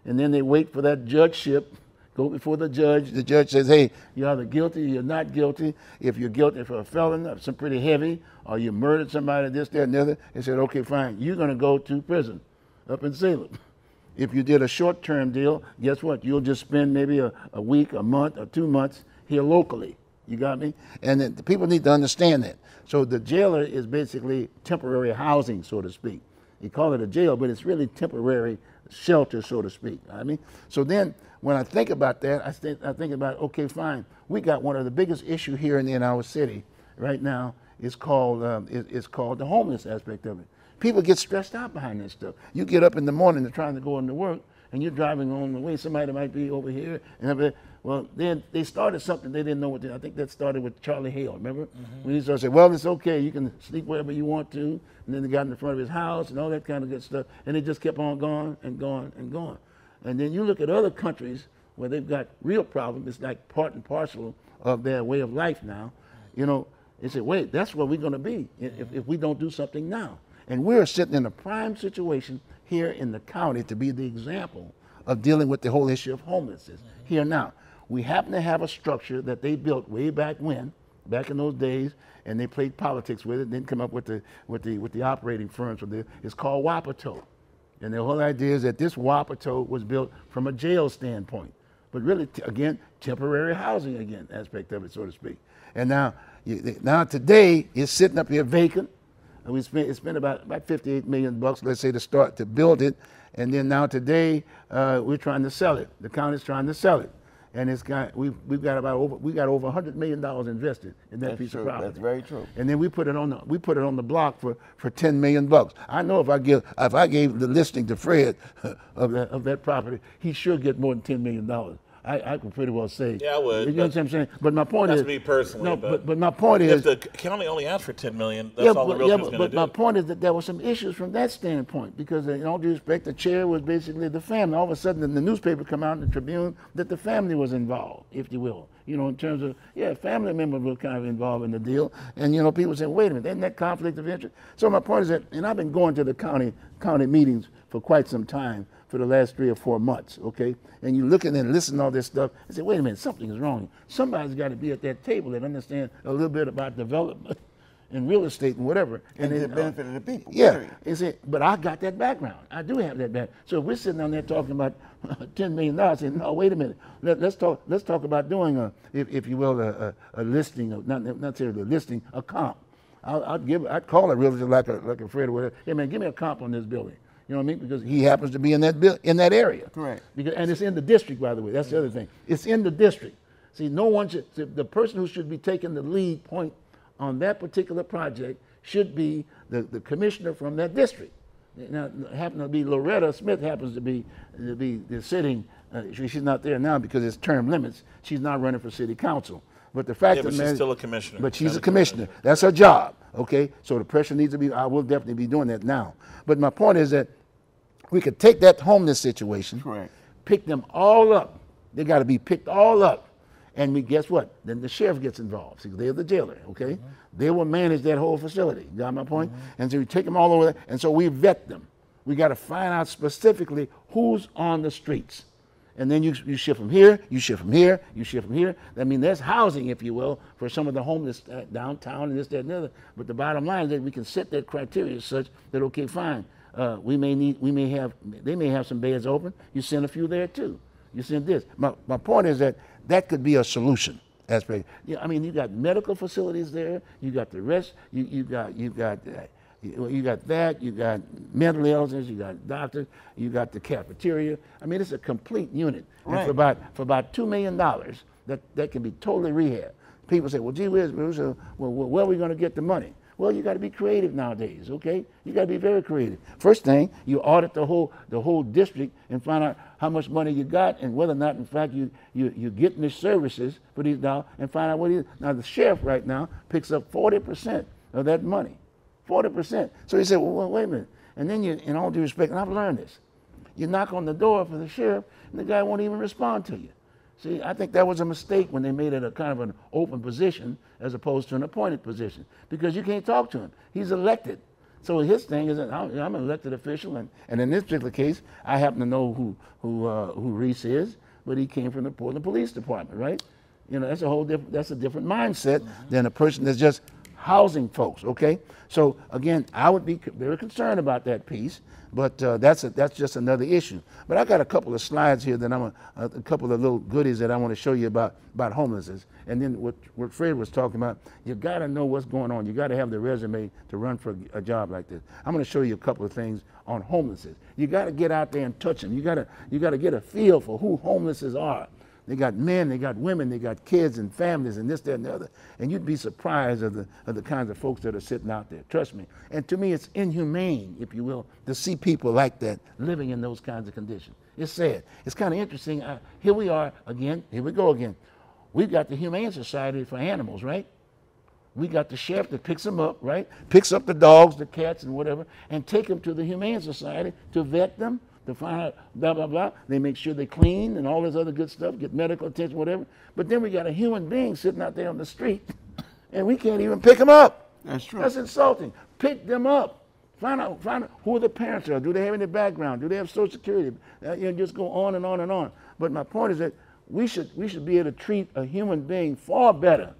and then they wait for that judgeship. Go before the judge. The judge says, hey, you're either guilty or you're not guilty. If you're guilty for a felony, some pretty heavy, or you murdered somebody, this, that, and the other, they said, okay, fine, you're going to go to prison up in Salem. If you did a short-term deal, guess what? You'll just spend maybe a week, a month, or 2 months here locally. You got me? And then the people need to understand that. So the jailer is basically temporary housing, so to speak. You call it a jail, but it's really temporary shelter, so to speak. I mean, so then when I think about that, I think about, okay, fine. We got one of the biggest issues here in our city right now. It's called the homeless aspect of it. People get stressed out behind this stuff. You get up in the morning and trying to go into work, and you're driving on the way. Somebody might be over here, and well, then they started something they didn't know what to do. I think that started with Charlie Hale. Remember when he started saying, "Well, it's okay. You can sleep wherever you want to," and then they got in the front of his house and all that kind of good stuff, and it just kept on going and going and going. And then you look at other countries where they've got real problems. It's like part and parcel of their way of life now. They say, wait, that's where we're going to be if we don't do something now. And we're sitting in a prime situation here in the county to be the example of dealing with the whole issue of homelessness here now. We happen to have a structure that they built way back in those days, and they played politics with it, then come up with the operating firms. It's called Wapato. And the whole idea is that this Wapato was built from a jail standpoint, but really, again, temporary housing aspect of it, so to speak. And now today it's sitting up here vacant. And it's spent about $58 million, let's say, to build it. And then now today we're trying to sell it. The county's trying to sell it. And we've got over $100 million invested in that piece of property. That's very true. And then we put it on the block for $10 million. I know if I gave the listing to Fred of that property, he should get more than $10 million. I could pretty well say. Yeah, I would. You know what I'm saying? But my point is. That's me personally. No, but my point is. If the county only asked for $10 million, that's all the realtor's going to do. But my point is that there were some issues from that standpoint because, in all due respect, the chair was basically the family. All of a sudden, in the newspaper come out in the Tribune that the family was involved, if you will. In terms of, family members were kind of involved in the deal. And, people say, wait a minute, isn't that conflict of interest? So my point is that, and I've been going to the county meetings for quite some time, for the last 3 or 4 months, okay? And you look and listen to all this stuff and say, wait a minute, something is wrong. Somebody's got to be at that table that understands a little bit about development and real estate and whatever. And the benefit of the people. Yeah, but I got that background. I do have that background. So if we're sitting down there talking about $10 million, I say, no, wait a minute. Let's talk about doing if you will, a listing, not necessarily a listing, a comp. I'd call a realtor like a Fred or whatever. Hey man, give me a comp on this building. You know what I mean? Because he happens to be in that area. Correct. And it's in the district, by the way. That's the other thing. It's in the district. See, no one should. The person who should be taking the lead point on that particular project should be the commissioner from that district. Now, happen to be Loretta Smith happens to be the sitting. She's not there now because it's term limits. She's not running for city council. But the fact of the matter, she's still a commissioner. But she's a commissioner. That's her job. Okay, so the pressure needs to be, I will definitely be doing that now. But my point is that we could take that homeless situation, correct, pick them all up. They got to be picked all up. And we, guess what? Then the sheriff gets involved. See, they're the jailer, okay? They will manage that whole facility. You got my point? And so we take them all over there, and so we vet them. We got to find out specifically who's on the streets. And then you shift them here, you shift them here, you shift them here. I mean, there's housing, if you will, for some of the homeless downtown and this, that, and the other. But the bottom line is that we can set that criteria such that, okay, fine, they may have some beds open. You send a few there too. You send this. My point is that could be a solution. Yeah, I mean, you got medical facilities there. You got the rest. You got that. You got mental illness. You got doctors. You got the cafeteria. I mean, it's a complete unit. Right. And for about $2 million, that can be totally rehabbed. People say, well, gee whiz, well, where are we going to get the money? Well, you got to be creative nowadays, okay? You got to be very creative. First thing, you audit the whole district and find out how much money you got and whether or not, in fact, you're getting the services for these dollars, and find out what it is. Now, the sheriff right now picks up 40% of that money, 40%. So he said, well, wait a minute. And then in all due respect, and I've learned this, you knock on the door for the sheriff, and the guy won't even respond to you. See, I think that was a mistake when they made it a kind of an open position as opposed to an appointed position, because you can't talk to him. He's elected. So his thing is that I'm an elected official, and in this particular case, I happen to know who Reese is, but he came from the Portland Police Department, right? You know, that's a different mindset than a person that's just housing folks, okay? So again, I would be very concerned about that piece, but that's just another issue. But I got a couple of slides here that a couple of little goodies that I want to show you about homelessness. And then what Fred was talking about, you got to know what's going on. You got to have the resume to run for a job like this. I'm going to show you a couple of things on homelessness. You got to get out there and touch them. You got to get a feel for who homelesses are. They got men, they got women, they got kids and families and this, that, and the other. And you'd be surprised of the kinds of folks that are sitting out there. Trust me. And to me, it's inhumane, if you will, to see people like that living in those kinds of conditions. It's sad. It's kind of interesting. Here we are again. Here we go again. We've got the Humane Society for Animals, right? We got the sheriff that picks them up, right? Picks up the dogs, the cats, and whatever, and take them to the Humane Society to vet them, to find out blah, blah, blah. They make sure they clean and all this other good stuff, get medical attention, whatever. But then we got a human being sitting out there on the street, and we can't even pick them up. That's true. That's insulting. Pick them up. Find out who the parents are. Do they have any background? Do they have Social Security? Just go on and on and on. But my point is that we should be able to treat a human being far better,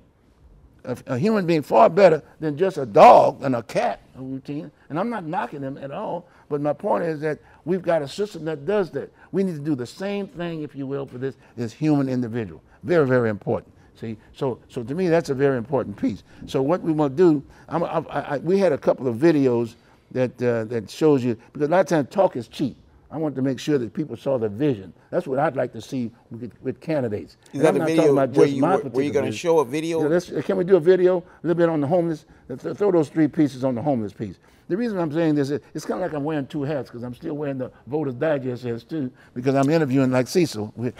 a human being far better than just a dog and a cat, a routine. And I'm not knocking them at all, but my point is that we've got a system that does that. We need to do the same thing, if you will, for this human individual. Very, very important. See, so to me, that's a very important piece. So what we want to do, we had a couple of videos that shows you, because a lot of times talk is cheap. I want to make sure that people saw the vision. That's what I'd like to see with candidates. Is that a video where you're going to show a video? Yeah, can we do a video, a little bit on the homeless? Throw those 3 pieces on the homeless piece. The reason I'm saying this is it's kind of like I'm wearing 2 hats, because I'm still wearing the Voters Digest hats too, because I'm interviewing like Cecil. I'm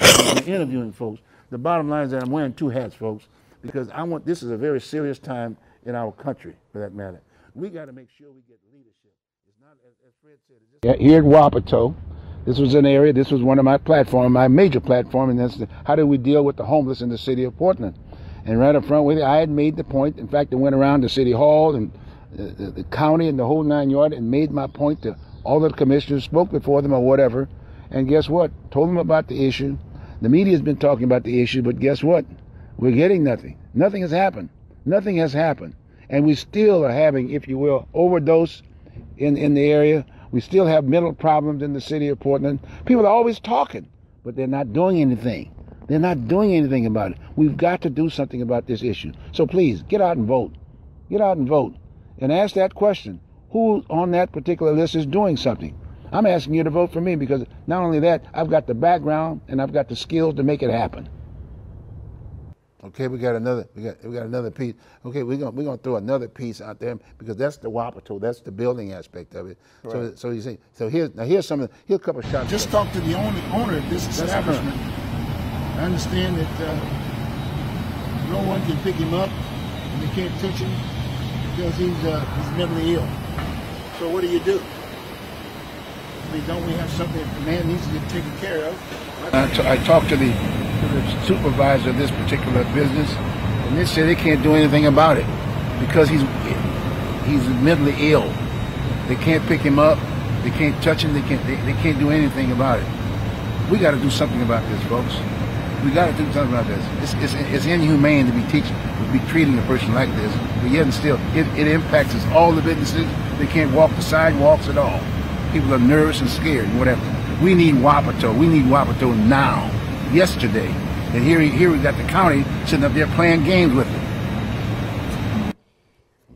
interviewing folks. The bottom line is that I'm wearing 2 hats, folks, because this is a very serious time in our country, for that matter. We got to make sure we get leadership. It's not, as Fred said, here at Wapato, this was an area, this was one of my platforms, my major platform, and that's how do we deal with the homeless in the city of Portland. And right up front with it, I had made the point. In fact, I went around to City Hall and the county and the whole 9 yards and made my point to all the commissioners, spoke before them or whatever. And guess what? Told them about the issue. The media's been talking about the issue, but guess what? We're getting nothing. Nothing has happened. Nothing has happened. And we still are having, if you will, overdose in the area. We still have mental problems in the city of Portland. People are always talking, but they're not doing anything. They're not doing anything about it. We've got to do something about this issue. So please, get out and vote. Get out and vote. And ask that question. Who on that particular list is doing something? I'm asking you to vote for me, because not only that, I've got the background and I've got the skills to make it happen. Okay, we got another piece. Okay, we're gonna throw another piece out there, because that's the Wapato, that's the building aspect of it. Right. So you see, here's a couple of shots. Just talk to the owner of this establishment. I understand that no one can pick him up and they can't touch him. because he's mentally ill. So what do you do? I mean, don't we have something the man needs to get taken care of? I talked to the supervisor of this particular business, and they said they can't do anything about it because he's mentally ill. They can't pick him up. They can't touch him. They can't do anything about it. We got to do something about this, folks. We got to do something about this. It's inhumane to be treating a person like this, but yet and still, it impacts us. All the businesses, they can't walk the sidewalks at all. People are nervous and scared and whatever. We need Wapato. We need Wapato now, yesterday. And here we got the county sitting up there playing games with it.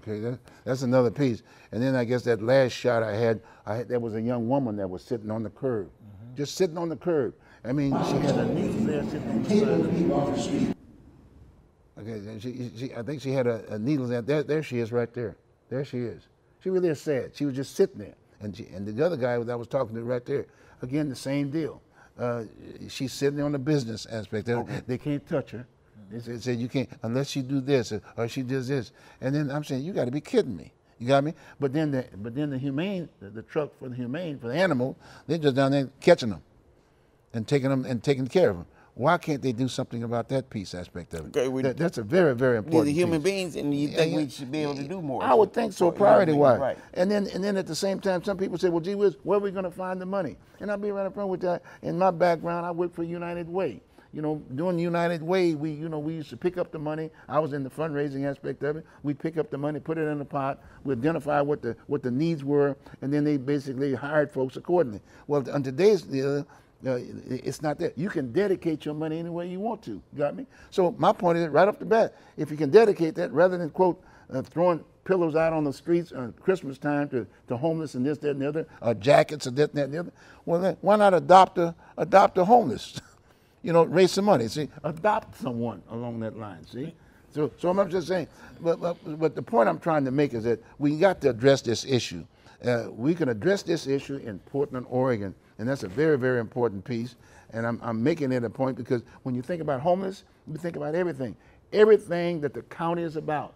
Okay, that's another piece. And then I guess that last shot I had, there was a young woman that was sitting on the curb, just sitting on the curb. I mean, she had a needle there sitting on the street. Okay, and I think she had a needle there. There she is, right there. There she is. She really is sad. She was just sitting there. And the other guy that I was talking to right there, again, the same deal. She's sitting on the business aspect. They can't touch her. They said you can't unless she do this or she does this. And then I'm saying, you got to be kidding me. You got me? But then the humane, the truck for the humane, for the animal, they're just down there catching them and taking care of them. Why can't they do something about that piece aspect of it? Okay, that's a very, very important piece. The human piece. beings, and you think we should be able to do more? I would think so, priority-wise. Right. And then at the same time, some people say, well, gee whiz, where are we going to find the money? And I'll be right up front with that. In my background, I worked for United Way. You know, doing United Way, we used to pick up the money. I was in the fundraising aspect of it. We pick up the money, put it in a pot. We identify what the needs were, and then they basically hired folks accordingly. Well, on today's it's not that. You can dedicate your money any way you want to. You got me? So my point is, right off the bat, if you can dedicate that, rather than, quote, throwing pillows out on the streets on Christmas time to homeless and this, that, and the other, jackets and this, that, and the other, well, then why not adopt a homeless? You know, raise some money. See, adopt someone along that line. See, so I'm just saying. But the point I'm trying to make is that we got to address this issue. We can address this issue in Portland, Oregon, and that's a very, very important piece. And I'm making it a point because when you think about homeless, you think about everything. Everything that the county is about,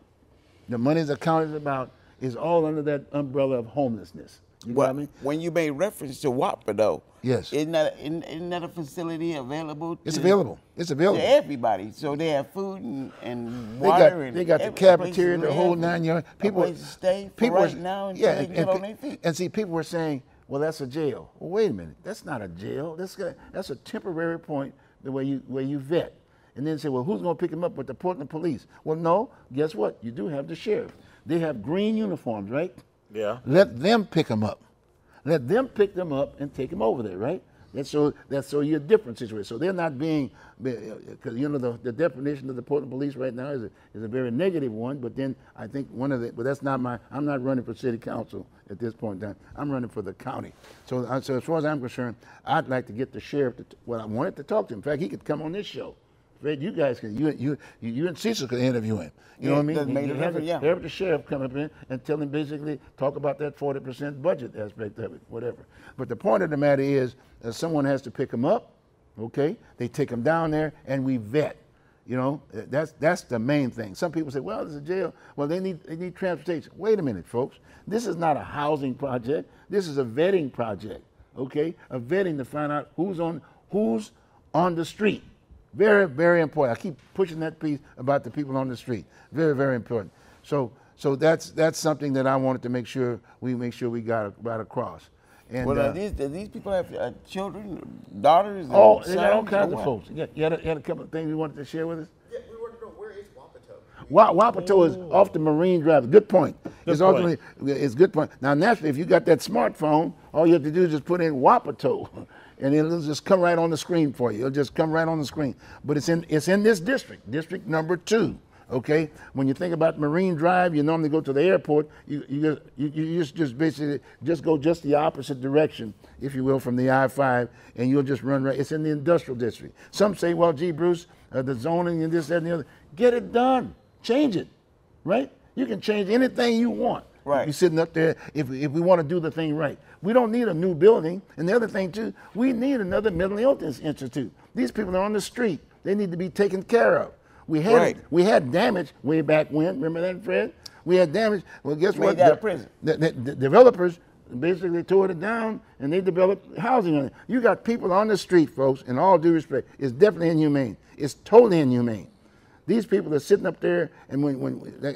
the money the county is about, is all under that umbrella of homelessness. You got me? When you made reference to WAPA, though, yes, isn't that a facility available? It's available. It's available to everybody. So they have food and water. They got the cafeteria, the whole 9 yards. People to stay for right now until they get on their feet. And see, people were saying, well, that's a jail. Well, wait a minute. That's not a jail. That's a temporary point where you vet. And then say, well, who's going to pick them up with the Portland police? Well, no. Guess what? You do have the sheriff. They have green uniforms, right? Yeah. Let them pick them up. Let them pick them up and take them over there, right? That's so you're a different situation. So they're not being, because you know the definition of the Portland police right now is a very negative one. But then I think but that's not I'm not running for city council at this point in time. I'm running for the county. So as far as I'm concerned, I'd like to get the sheriff I wanted to talk to him. In fact, he could come on this show. Fred, you guys can, you and Cecil could interview him. You know what I mean? Have the sheriff come up in and tell him basically, talk about that 40% budget aspect of it, whatever. But the point of the matter is, someone has to pick them up, okay? They take them down there and we vet. You know, that's the main thing. Some people say, well, there's a jail. Well, they need transportation. Wait a minute, folks. This is not a housing project. This is a vetting project, okay? A vetting to find out who's on the street. Very, very important. I keep pushing that piece about the people on the street. Very, very important. So that's something that I wanted to make sure we got across. And well, do these people have children, daughters? Oh, they got all kinds of folks. You had a couple of things you wanted to share with us? Yeah, we wanted to know, where is Wapato? Wapato is off the Marine Drive. Good point. It's a good point. Now, naturally, if you got that smartphone, all you have to do is just put in Wapato. And it'll just come right on the screen for you. It'll just come right on the screen. But it's in this district, district number 2. Okay. When you think about Marine Drive, you normally go to the airport. You just basically go just the opposite direction, if you will, from the I-5, and you'll just run right. It's in the industrial district. Some say, well, gee, Bruce, the zoning and this, that, and the other. Get it done. Change it. Right? You can change anything you want. Right. You're sitting up there if we want to do the thing right. We don't need a new building. And the other thing, too, we need another mental illness institute. These people are on the street. They need to be taken care of. We had damage way back when. Remember that, Fred? We had damage. Well, guess what? The developers basically tore it down, and they developed housing on it. You got people on the street, folks, in all due respect. It's definitely inhumane. It's totally inhumane. These people are sitting up there, and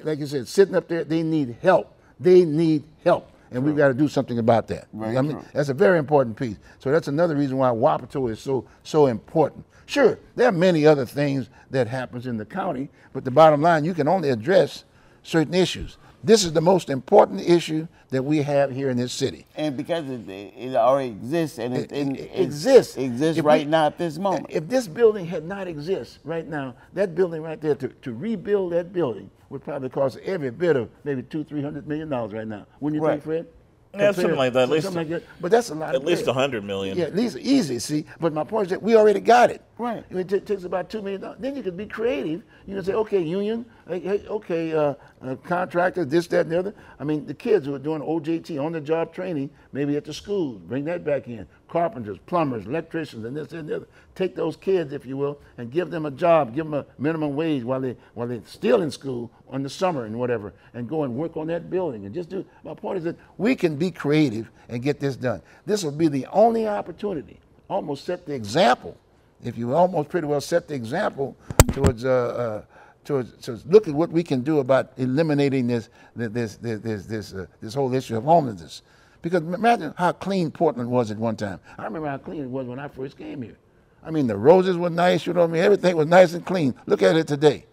like you said, sitting up there, they need help. They need help. And we've got to do something about that. Right. I mean, that's a very important piece. So that's another reason why Wapato is so important. Sure, there are many other things that happens in the county, but the bottom line, you can only address certain issues. This is the most important issue that we have here in this city. And because it already exists, and it exists right now at this moment. If this building had not exist right now, that building right there, to rebuild that building would probably cost every bit of maybe $200-300 million right now. Wouldn't you think, Fred? Yeah, something like that. At least, something like that. But that's a lot. At least $100 million. Yeah, at least easy. See, but my point is that we already got it. Right. It takes about $2 million. Then you can be creative. You can say, okay, union, okay, contractors, this, that, and the other. I mean, the kids who are doing OJT, on-the-job training, maybe at the schools, bring that back in. Carpenters, plumbers, electricians, and this, that, and the other. Take those kids, if you will, and give them a job, give them a minimum wage while they're still in school in the summer and whatever, and go and work on that building and just do. My point is that we can be creative and get this done. This will be the only opportunity, almost set the example, if you almost pretty well set the example towards look at what we can do about eliminating this whole issue of homelessness. Because imagine how clean Portland was at one time. I remember how clean it was when I first came here. I mean, the roses were nice, you know what I mean? Everything was nice and clean. Look at it today.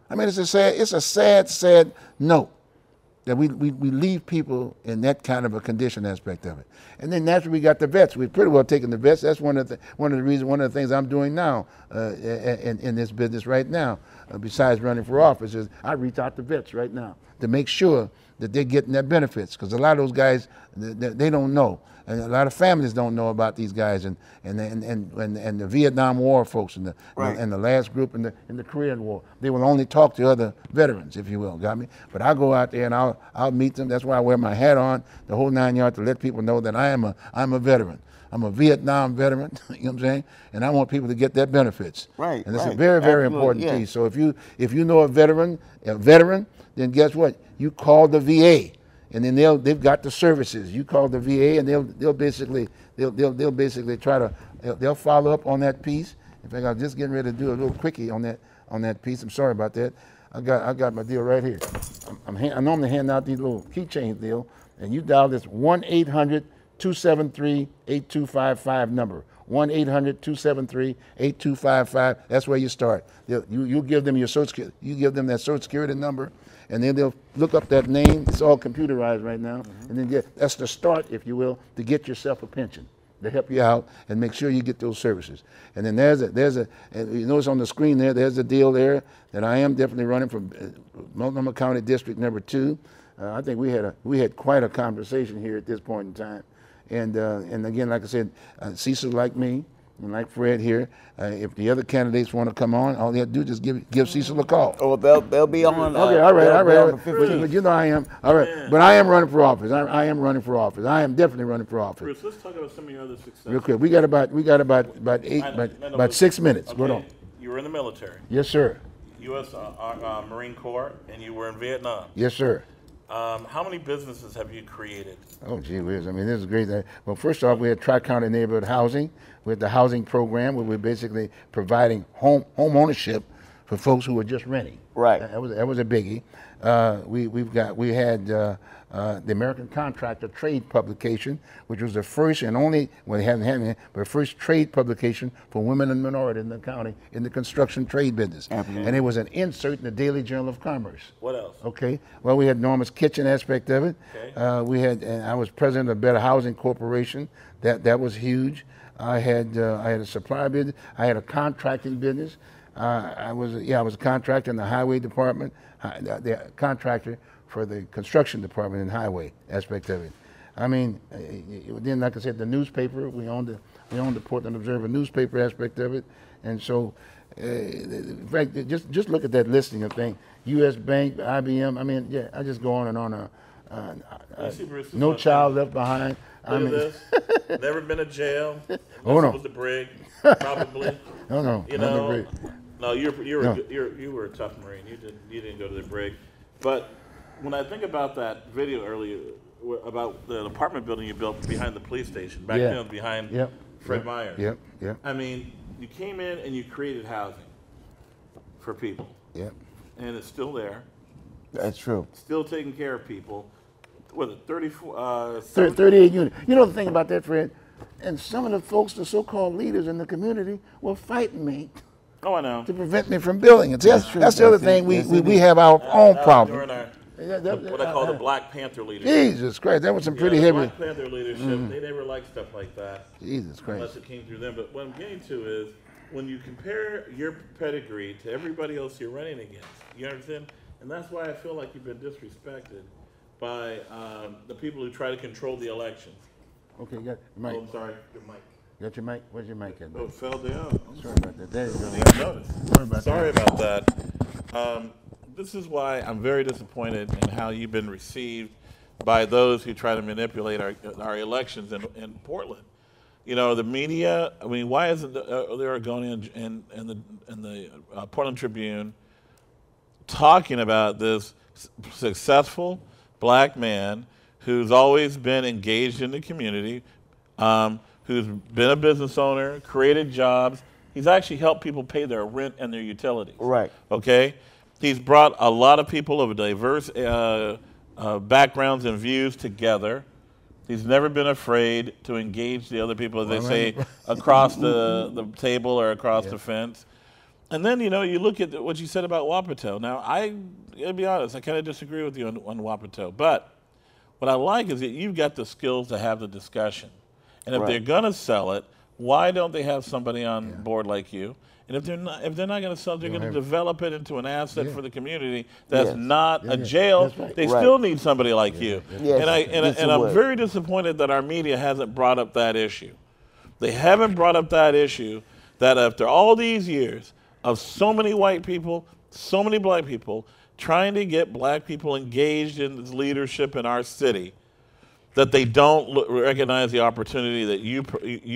I mean, it's a sad note that we leave people in that kind of a condition aspect of it. And then naturally we got the vets. We've pretty well taken the vets. That's one of the things I'm doing now in this business right now, besides running for office, is I reach out to vets right now to make sure that they're getting their benefits, because a lot of those guys, they don't know. And a lot of families don't know about these guys, and the Vietnam War folks, and the last group in the Korean War. They will only talk to other veterans, if you will, got me? But I'll go out there and I'll meet them. That's why I wear my hat on, the whole 9 yards, to let people know that I'm a veteran. I'm a Vietnam veteran, you know what I'm saying? And I want people to get their benefits. Right. And it's a very, very important piece. So if you know a veteran, then guess what? You call the VA. And then they've got the services. You call the VA, and they'll basically try to they'll follow up on that piece. In fact, I'm just getting ready to do a little quickie on that piece. I'm sorry about that. I got my deal right here. I normally hand out these little keychains deal, and you dial this 1-800-273-8255 number. 1-800-273-8255. That's where you start. You give them your Social Security. You give them that Social Security number, and then they'll look up that name. It's all computerized right now, and then that's the start, if you will, to get yourself a pension, to help you out and make sure you get those services. And then there's a you notice on the screen there's a deal there that I am definitely running for Multnomah County District number 2. I think we had quite a conversation here at this point in time. And again, like I said, Cecil, like me, and like Fred here, if the other candidates want to come on, all they have to do is just give Cecil a call. Oh, they'll be on. Okay, all right. But you know I am. All right, but I am running for office. I am running for office. I am definitely running for office. Bruce, let's talk about some of your other successes. Real quick, we got about 6 minutes. Go on. You were in the military. Yes, sir. U.S. Marine Corps, and you were in Vietnam. Yes, sir. How many businesses have you created? Oh, gee whiz. I mean, this is great. Well, first off, we had Tri-County Neighborhood Housing. We had the housing program where we're basically providing home ownership for folks who were just renting. Right. That was a biggie. We had the American Contractor Trade Publication, which was the first and only, well, they haven't had it, but first trade publication for women and minorities in the county in the construction trade business. Absolutely. And it was an insert in the Daily Journal of Commerce. What else? Okay. Well, we had Norma's Kitchen aspect of it. Okay. And I was president of Better Housing Corporation. That was huge. I had a supply business. I had a contracting business. I was a contractor in the highway department, the contractor for the construction department and highway aspect of it. I mean, then like I said, the newspaper, we owned the Portland Observer newspaper aspect of it, and so in fact, just look at that listing of things. U.S. Bank, IBM. I mean, yeah, I just go on and on. No Child Left Behind. Look at this. Never been to jail. Oh no. Was the brig, probably. No. You know, No, you were a tough Marine. You didn't go to the brig. But when I think about that video earlier about the apartment building you built behind the police station, back then behind Fred Meyer. Yep. I mean, you came in and you created housing for people. Yep. And it's still there. That's true. Still taking care of people. Was it 38 units. You know the thing about that, Fred? And some of the folks, the so-called leaders in the community, were fighting me. Oh, I know. To prevent me from building it. That's the other thing. We have our own problem. What I call the Black Panther leadership. Jesus Christ, that was some pretty heavy. Black Panther leadership, they never liked stuff like that. Jesus Christ. Unless it came through them. But what I'm getting to is, when you compare your pedigree to everybody else you're running against, you understand? And that's why I feel like you've been disrespected by the people who try to control the elections. Okay, you got your mic. Oh, I'm sorry, your mic. You got your mic? Where's your mic at? Oh, it fell down. Sorry about that. There you go. Sorry about that. This is why I'm very disappointed in how you've been received by those who try to manipulate our elections in Portland. You know, the media. I mean, why isn't the Oregonian and the Portland Tribune talking about this successful black man who's always been engaged in the community, who's been a business owner, created jobs? He's actually helped people pay their rent and their utilities. Right. Okay? He's brought a lot of people of diverse backgrounds and views together. He's never been afraid to engage the other people, as they say, across the table or across the fence. And then, you know, you look at what you said about Wapato. Now, I'll be honest, I kind of disagree with you on Wapato. But what I like is that you've got the skills to have the discussion. And if they're going to sell it, why don't they have somebody on board like you? And if they're not going to sell it, they're going to develop it into an asset for the community that's not a jail. Right. They still need somebody like you. Yes. And I'm very disappointed that our media hasn't brought up that issue. They haven't brought up that issue, that after all these years of so many white people, so many black people trying to get black people engaged in this leadership in our city, that they don't recognize the opportunity that you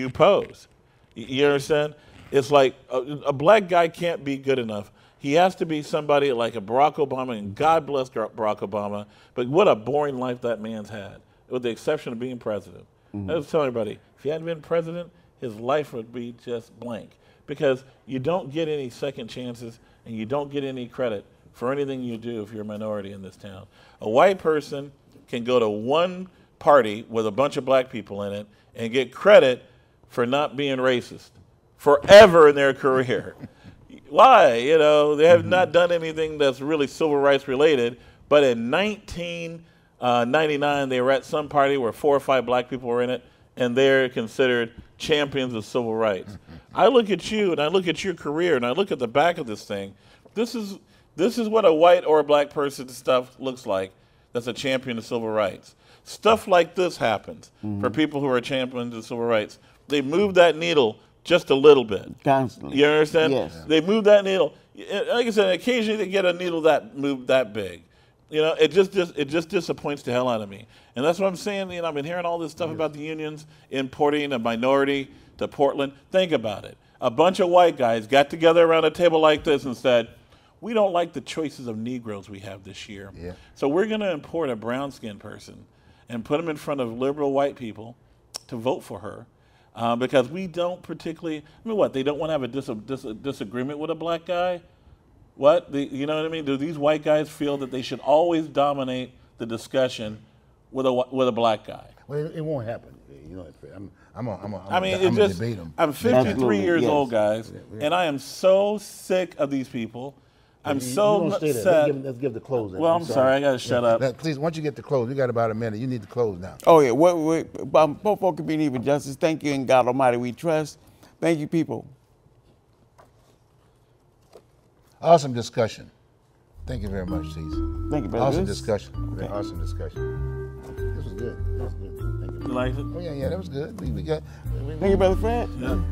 pose. You understand? It's like a black guy can't be good enough. He has to be somebody like a Barack Obama, and God bless Barack Obama, but what a boring life that man's had, with the exception of being president. I was telling everybody, if he hadn't been president, his life would be just blank, because you don't get any second chances and you don't get any credit for anything you do if you're a minority in this town. A white person can go to one party with a bunch of black people in it and get credit for not being racist forever in their career. Why? You know, they have not done anything that's really civil rights related, but in 1999 they were at some party where 4 or 5 black people were in it, and they're considered champions of civil rights. I look at you and I look at your career and I look at the back of this thing. This is what a white or a black person stuff looks like that's a champion of civil rights. Stuff like this happens for people who are champions of civil rights. They move that needle just a little bit. Constantly. You understand? Yes. They move that needle. Like I said, occasionally they get a needle that moved that big. You know, it just disappoints the hell out of me. And that's what I'm saying. You know, I've been hearing all this stuff about the unions importing a minority to Portland. Think about it. A bunch of white guys got together around a table like this and said, we don't like the choices of Negroes we have this year. Yeah. So we're going to import a brown-skinned person and put them in front of liberal white people to vote for her. Because we don't particularly, I mean, what, they don't want to have a disagreement with a black guy? What, you know what I mean? Do these white guys feel that they should always dominate the discussion with a black guy? Well, it won't happen. You know, I'm gonna debate them. I'm 53 years old, guys, and I am so sick of these people. I'm so upset. Let's give the close. Well, I'm sorry, I got to shut up. Please, once you get the close, you got about a minute. You need to close now. Oh, yeah. Both folk can be even justice. Thank you, in God Almighty we trust. Thank you, people. Awesome discussion. Thank you very much, Cecil. Thank you, brother. Awesome discussion. Okay. Awesome discussion. This was good. That was good. Thank you. You liked it? Oh, yeah, that was good. Thank you, Brother Fred.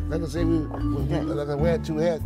Like I say, we had 2 hats.